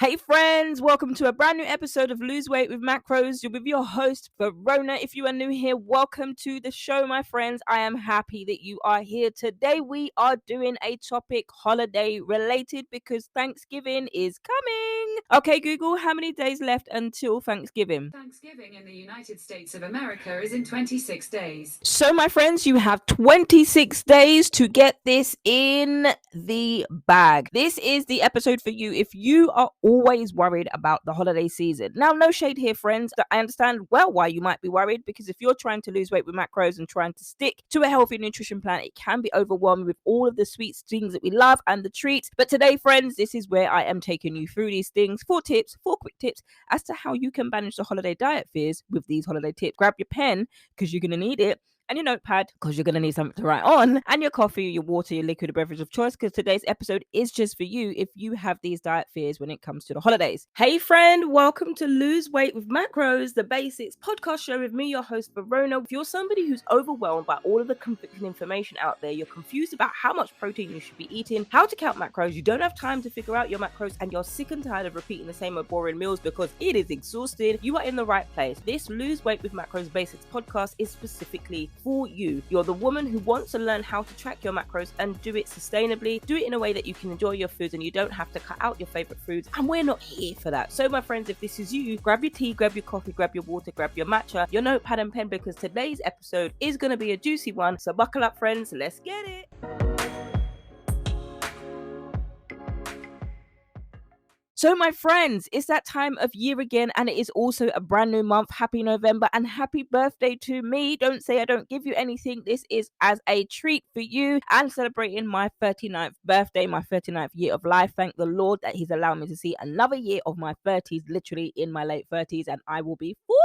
Hey friends, welcome to a brand new episode of Lose Weight with Macros. You're with your host, Verona. If you are new here, welcome to the show, my friends. I am happy that you are here. Today we are doing a topic holiday related because Thanksgiving is coming. Okay, Google, how many days left until Thanksgiving? Thanksgiving in the United States of America is in 26 days. So, my friends, you have 26 days to get this in the bag. This is the episode for you if you are always worried about the holiday season. Now, no shade here, friends. I understand well why you might be worried, because if you're trying to lose weight with macros and trying to stick to a healthy nutrition plan, it can be overwhelming with all of the sweet things that we love and the treats. But today, friends, this is where I am taking you through these things. 4 quick tips as to how you can manage the holiday diet fears with these holiday tips. Grab your pen because you're going to need it, and your notepad because you're going to need something to write on, and your coffee, your water, your liquid beverage of choice, because today's episode is just for you if you have these diet fears when it comes to the holidays. Hey friend, welcome to Lose Weight with Macros, the basics podcast show with me, your host Verona. If you're somebody who's overwhelmed by all of the conflicting information out there, you're confused about how much protein you should be eating, how to count macros, you don't have time to figure out your macros, and you're sick and tired of repeating the same old boring meals because it is exhausting, you are in the right place. This Lose Weight with Macros basics podcast is specifically for you. You're the woman who wants to learn how to track your macros and do it sustainably, do it in a way that you can enjoy your foods and you don't have to cut out your favorite foods, and we're not here for that. So my friends, if this is you, grab your tea, grab your coffee, grab your water, grab your matcha, your notepad and pen, because today's episode is going to be a juicy one. So buckle up, friends, let's get it. So my friends, it's that time of year again, and it is also a brand new month. Happy November and happy birthday to me. Don't say I don't give you anything. This is as a treat for you and celebrating my 39th birthday, my 39th year of life. Thank the Lord that he's allowed me to see another year of my 30s, literally in my late 30s, and I will be 40.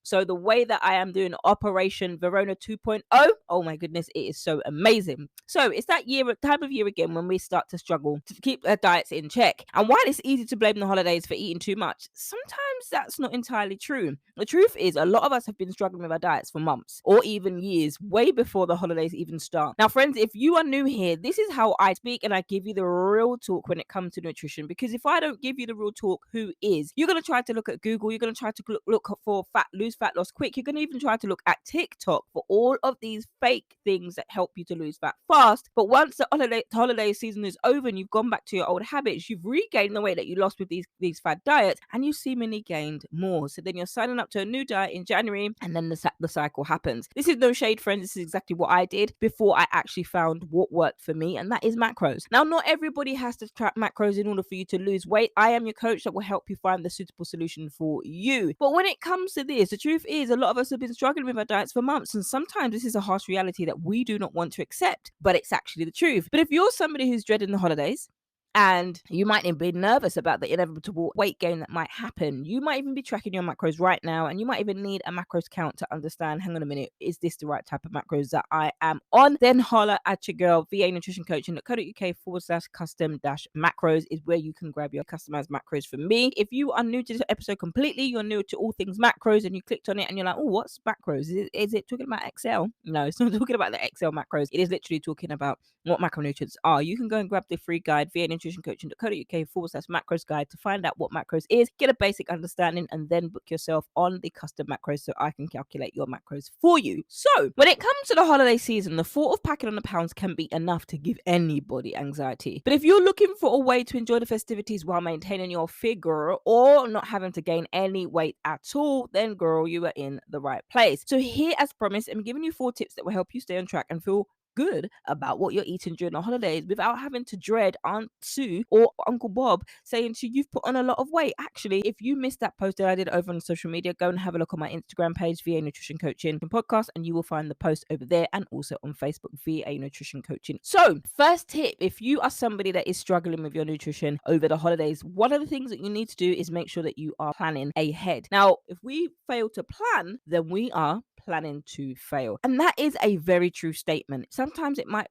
So the way that I am doing Operation Verona 2.0, oh my goodness, it is so amazing. So it's that time of year again when we start to struggle to keep our diets in check. And while it's easy to blame the holidays for eating too much, sometimes that's not entirely true. The truth is, a lot of us have been struggling with our diets for months or even years, way before the holidays even start. Now, friends, if you are new here, this is how I speak and I give you the real talk when it comes to nutrition. Because if I don't give you the real talk, who is? You're going to try to look at Google, you're going to try to look for lose fat loss quick. You're going to even try to look at TikTok for all of these fake things that help you to lose fat fast. But once the holiday season is over and you've gone back to your old habits, you've regained the weight that you lost with these fad diets, and you seemingly gained more. So then you're signing up to a new diet in January, and then the cycle happens. This is no shade, friends. This is exactly what I did before I actually found what worked for me, and that is macros. Now, not everybody has to track macros in order for you to lose weight. I am your coach that will help you find the suitable solution for you. But when it comes to this, the truth is, a lot of us have been struggling with our diets for months, and sometimes this is a harsh reality that we do not want to accept, but it's actually the truth. But if you're somebody who's dreading the holidays, and you might even be nervous about the inevitable weight gain that might happen, you might even be tracking your macros right now, and you might even need a macros count to understand, hang on a minute, is this the right type of macros that I am on? Then holler at your girl. VA Nutrition Coaching.co.uk/custom-macros is where you can grab your customized macros from me. If you are new to this episode completely, you're new to all things macros, and you clicked on it and you're like, oh, what's macros? Is it talking about Excel? No, it's not talking about the Excel macros. It is literally talking about what macronutrients are. You can go and grab the free guide, VA Nutrition Coaching.co.uk/macros guide, to find out what macros is, get a basic understanding, and then book yourself on the custom macros so I can calculate your macros for you. So when it comes to the holiday season, the thought of packing on the pounds can be enough to give anybody anxiety. But if you're looking for a way to enjoy the festivities while maintaining your figure or not having to gain any weight at all, then girl, you are in the right place. So here, as promised, I'm giving you 4 tips that will help you stay on track and feel good about what you're eating during the holidays without having to dread Aunt Sue or Uncle Bob saying to you, you've put on a lot of weight. Actually, if you missed that post that I did over on social media, go and have a look on my Instagram page, VA Nutrition Coaching Podcast, and you will find the post over there, and also on Facebook, VA Nutrition Coaching. So first tip, if you are somebody that is struggling with your nutrition over the holidays, one of the things that you need to do is make sure that you are planning ahead. Now, if we fail to plan, then we are planning to fail. And that is a very true statement. Sometimes it might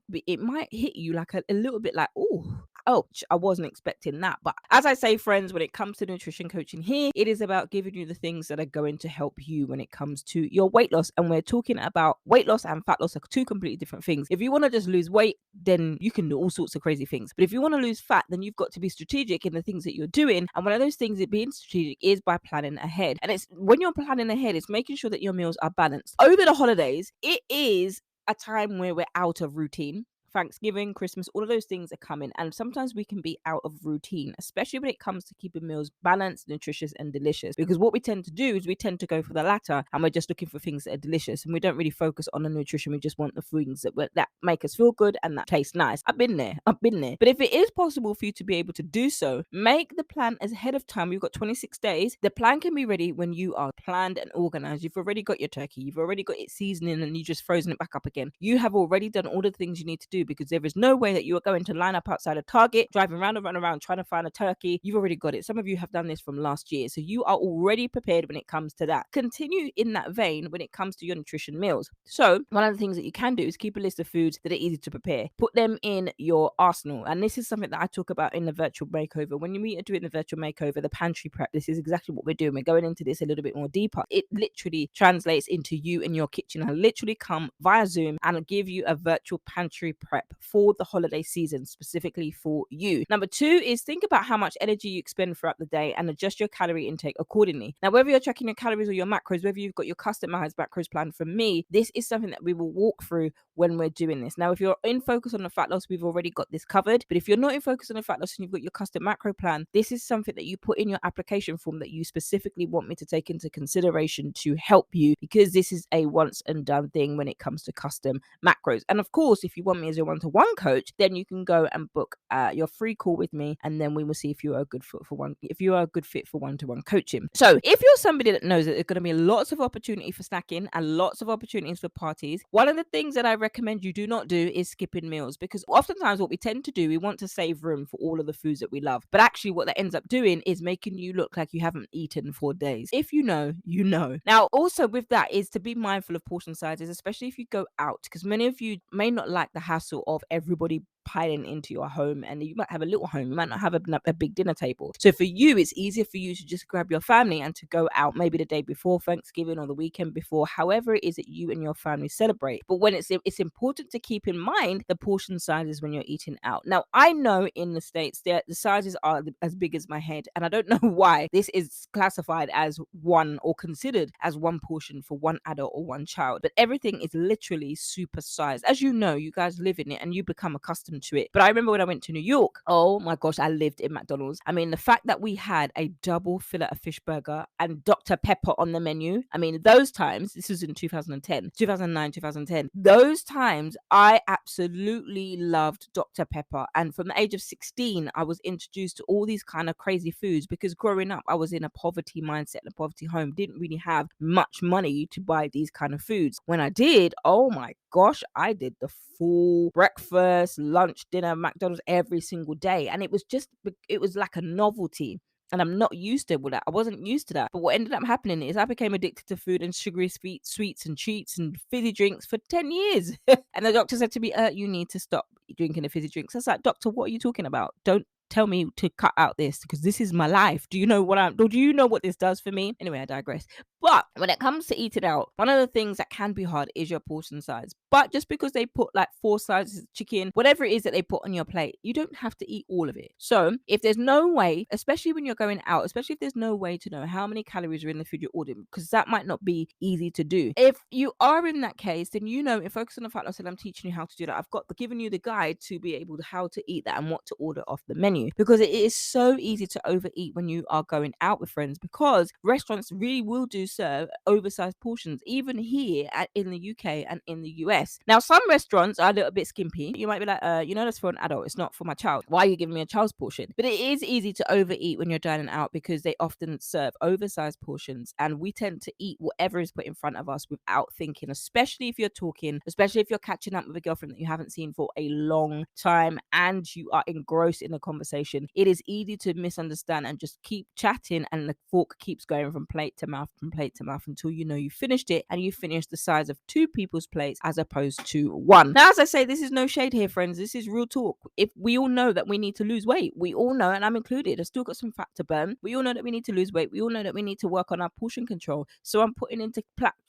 hit you like a little bit like, oh, oh, I wasn't expecting that. But as I say, friends, when it comes to nutrition coaching here, it is about giving you the things that are going to help you when it comes to your weight loss. And we're talking about weight loss and fat loss are two completely different things. If you want to just lose weight, then you can do all sorts of crazy things. But if you want to lose fat, then you've got to be strategic in the things that you're doing. And one of those things, being strategic, is by planning ahead. And it's when you're planning ahead, it's making sure that your meals are balanced. Over the holidays, it is a time where we're out of routine. Thanksgiving, Christmas, all of those things are coming. And sometimes we can be out of routine, especially when it comes to keeping meals balanced, nutritious, and delicious. Because what we tend to do is we tend to go for the latter and we're just looking for things that are delicious. And we don't really focus on the nutrition. We just want the things that make us feel good and that taste nice. I've been there. But if it is possible for you to be able to do so, make the plan as ahead of time. You've got 26 days. The plan can be ready when you are planned and organized. You've already got your turkey. You've already got it seasoning and you just frozen it back up again. You have already done all the things you need to do, because there is no way that you are going to line up outside a Target, driving round and around trying to find a turkey. You've already got it. Some of you have done this from last year, so you are already prepared when it comes to that. Continue in that vein when it comes to your nutrition meals. So one of the things that you can do is keep a list of foods that are easy to prepare. Put them in your arsenal, and this is something that I talk about in the virtual makeover. When we are doing the virtual makeover, the pantry prep, this is exactly what we're doing. We're going into this a little bit more deeper. It literally translates into you in your kitchen. I literally come via Zoom and I'll give you a virtual pantry prep for the holiday season, specifically for you. Number two is think about how much energy you expend throughout the day and adjust your calorie intake accordingly. Now, whether you're tracking your calories or your macros, whether you've got your customized macros plan from me, this is something that we will walk through when we're doing this. Now, if you're in focus on the fat loss, we've already got this covered. But if you're not in focus on the fat loss and you've got your custom macro plan, this is something that you put in your application form that you specifically want me to take into consideration to help you, because this is a once and done thing when it comes to custom macros. And of course, if you want me as a one-to-one coach, then you can go and book your free call with me, and then we will see if you are a good fit for one-to-one coaching. So if you're somebody that knows that there's going to be lots of opportunity for snacking and lots of opportunities for parties, one of the things that I recommend you do not do is skipping meals, because oftentimes what we tend to do, we want to save room for all of the foods that we love, but actually what that ends up doing is making you look like you haven't eaten for days. If you know, you know. Now, also with that is to be mindful of portion sizes, especially if you go out, because many of you may not like the hassle of everybody piling into your home, and you might have a little home, you might not have a big dinner table. So for you, it's easier for you to just grab your family and to go out maybe the day before Thanksgiving or the weekend before, however it is that you and your family celebrate. But when it's important to keep in mind the portion sizes when you're eating out. Now, I know in the States that the sizes are as big as my head, and I don't know why this is classified as one or considered as one portion for one adult or one child, but everything is literally super sized. As you know, you guys live in it and you become accustomed to it. But I remember when I went to New York, oh my gosh, I lived in McDonald's. I mean, the fact that we had a double fillet of fish burger and Dr. Pepper on the menu, I mean, those times, this was in 2009, 2010, those times I absolutely loved Dr. Pepper. And from the age of 16, I was introduced to all these kind of crazy foods, because growing up, I was in a poverty mindset, in a poverty home, didn't really have much money to buy these kind of foods. When I did, oh my gosh, I did the full breakfast, lunch, dinner, McDonald's every single day. And it was like a novelty. And I'm not used to that. I wasn't used to that. But what ended up happening is I became addicted to food and sugary sweets and treats and fizzy drinks for 10 years. And the doctor said to me, you need to stop drinking the fizzy drinks. I was like, doctor, what are you talking about? Don't tell me to cut out this, because this is my life. Do you know what this does for me? Anyway, I digress. But when it comes to eating out, one of the things that can be hard is your portion size. But just because they put like 4 slices of chicken, whatever it is that they put on your plate, you don't have to eat all of it. So if there's no way, especially when you're going out, especially if there's no way to know how many calories are in the food you're ordering, because that might not be easy to do. If you are in that case, then in Focus on the Fat Loss, and I'm teaching you how to do that. I've given you the guide to be able to how to eat that and what to order off the menu, because it is so easy to overeat when you are going out with friends, because restaurants really will serve oversized portions, even here in the UK and in the US. Now, some restaurants are a little bit skimpy. You might be like, that's for an adult, it's not for my child. Why are you giving me a child's portion? But it is easy to overeat when you're dining out, because they often serve oversized portions, and we tend to eat whatever is put in front of us without thinking, especially if you're catching up with a girlfriend that you haven't seen for a long time and you are engrossed in the conversation. It is easy to misunderstand and just keep chatting, and the fork keeps going from plate to mouth, from plate plate to mouth until you know you finished it, and you finished the size of 2 people's plates as opposed to 1. Now, as I say, this is no shade here, friends. This is real talk. If we all know that we need to lose weight, we all know, and I'm included, I've still got some fat to burn. We all know that we need to lose weight. We all know that we need to work on our portion control. So I'm putting into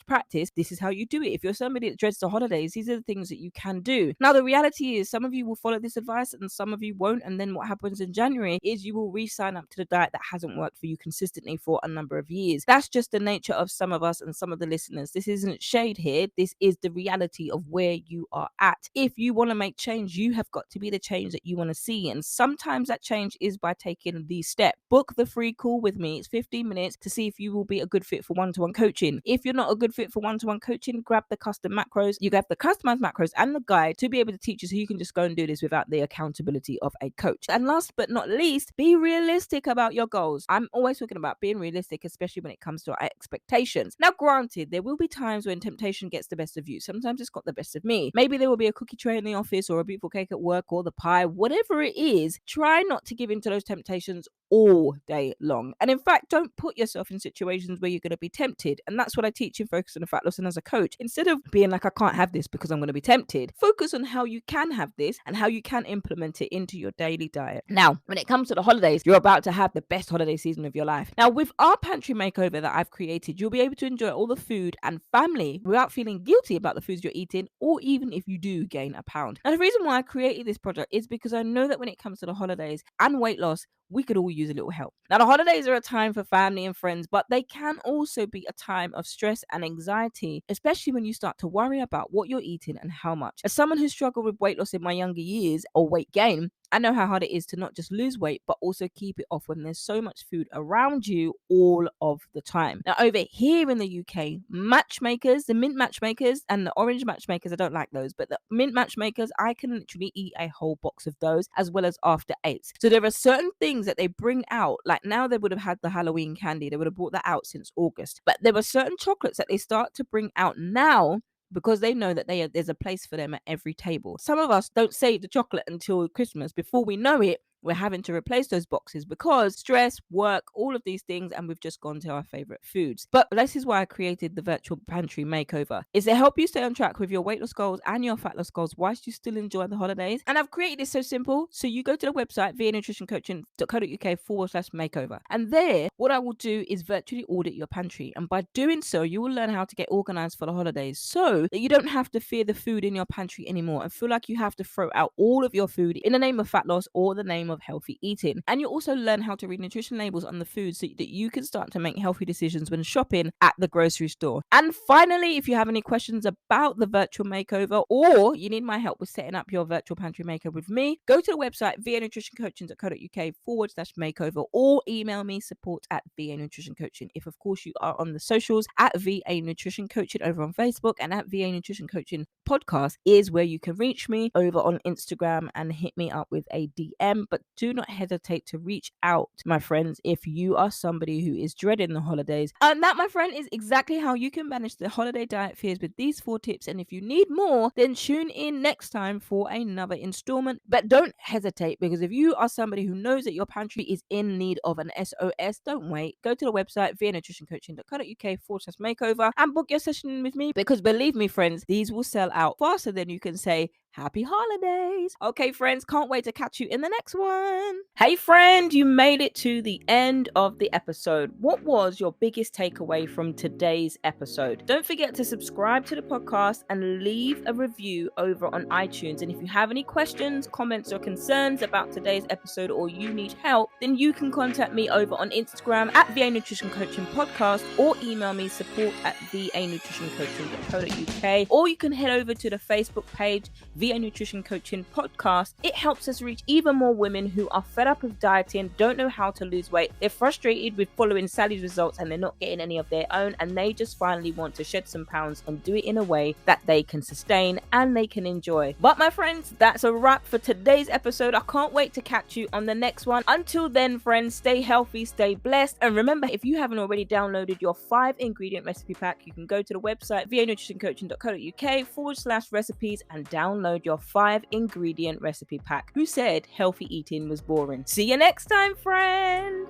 practice, this is how you do it. If you're somebody that dreads the holidays, these are the things that you can do. Now, the reality is some of you will follow this advice and some of you won't. And then what happens in January is you will re-sign up to the diet that hasn't worked for you consistently for a number of years. That's just the nature of some of us and some of the listeners. This isn't shade here. This is the reality of where you are at. If you want to make change, you have got to be the change that you want to see. And sometimes that change is by taking the step. Book the free call with me. It's 15 minutes to see if you will be a good fit for one-to-one coaching. If you're not a good fit for one-to-one coaching, grab the custom macros. You grab the customized macros and the guide to be able to teach you so you can just go and do this without the accountability of a coach. And last but not least, be realistic about your goals. I'm always talking about being realistic, especially when it comes to our expectations. Now, granted, there will be times when temptation gets the best of you. Sometimes it's got the best of me. Maybe there will be a cookie tray in the office or a beautiful cake at work or the pie, whatever it is. Try not to give in to those temptations all day long. And in fact, don't put yourself in situations where you're going to be tempted. And that's what I teach in Focus on Fat Loss and as a coach. Instead of being like, I can't have this because I'm going to be tempted, focus on how you can have this and how you can implement it into your daily diet. Now, when it comes to the holidays, you're about to have the best holiday season of your life. Now, with our pantry makeover that I've created, you'll be able to enjoy all the food and family without feeling guilty about the foods you're eating, or even if you do gain a pound. Now, the reason why I created this project is because I know that when it comes to the holidays and weight loss, we could all use a little help. Now, the holidays are a time for family and friends, but they can also be a time of stress and anxiety, especially when you start to worry about what you're eating and how much. As someone who struggled with weight loss in my younger years, or weight gain, I know how hard it is to not just lose weight, but also keep it off when there's so much food around you all of the time. Now, over here in the UK, matchmakers, the mint matchmakers and the orange matchmakers, I don't like those, but the mint matchmakers, I can literally eat a whole box of those, as well as after 8. So there are certain things that they bring out, like now they would have had the Halloween candy, they would have brought that out since August. But there were certain chocolates that they start to bring out now, because they know that there's a place for them at every table. Some of us don't save the chocolate until Christmas. Before we know it, we're having to replace those boxes because stress, work, all of these things, and we've just gone to our favorite foods. But this is why I created the virtual pantry makeover, is to help you stay on track with your weight loss goals and your fat loss goals whilst you still enjoy the holidays. And I've created this so simple. So you go to the website vanutritioncoaching.co.uk/makeover. And there, what I will do is virtually audit your pantry. And by doing so, you will learn how to get organized for the holidays so that you don't have to fear the food in your pantry anymore and feel like you have to throw out all of your food in the name of fat loss or the name of healthy eating. And you also learn how to read nutrition labels on the food so that you can start to make healthy decisions when shopping at the grocery store. And finally, if you have any questions about the virtual makeover, or you need my help with setting up your virtual pantry makeover with me, go to the website vanutritioncoaching.co.uk/makeover, or email me support@vanutritioncoaching. If of course you are on the socials at VA Nutrition Coaching over on Facebook, and at VA Nutrition Coaching Podcast is where you can reach me over on Instagram and hit me up with a DM. But do not hesitate to reach out, my friends, if you are somebody who is dreading the holidays. And that, my friend, is exactly how you can manage the holiday diet fears with these 4 tips. And if you need more, then tune in next time for another installment. But don't hesitate, because if you are somebody who knows that your pantry is in need of an SOS, don't wait. Go to the website vanutritioncoaching.co.uk/makeover and book your session with me, because believe me, friends, these will sell out faster than you can say happy holidays. Okay, friends, can't wait to catch you in the next one. Hey, friend, you made it to the end of the episode. What was your biggest takeaway from today's episode? Don't forget to subscribe to the podcast and leave a review over on iTunes. And if you have any questions, comments, or concerns about today's episode, or you need help, then you can contact me over on Instagram at VA Nutrition Coaching Podcast, or email me support@vanutritioncoaching.co.uk, or you can head over to the Facebook page VA Nutrition Coaching Podcast. It helps us reach even more women who are fed up with dieting, don't know how to lose weight, they're frustrated with following Sally's results and they're not getting any of their own, and they just finally want to shed some pounds and do it in a way that they can sustain and they can enjoy. But my friends, that's a wrap for today's episode. I can't wait to catch you on the next one. Until then, friends, stay healthy, stay blessed, and remember, if you haven't already downloaded your 5-ingredient recipe pack, you can go to the website vanutritioncoaching.co.uk/recipes and download your 5-ingredient recipe pack. Who said healthy eating was boring? See you next time, friend.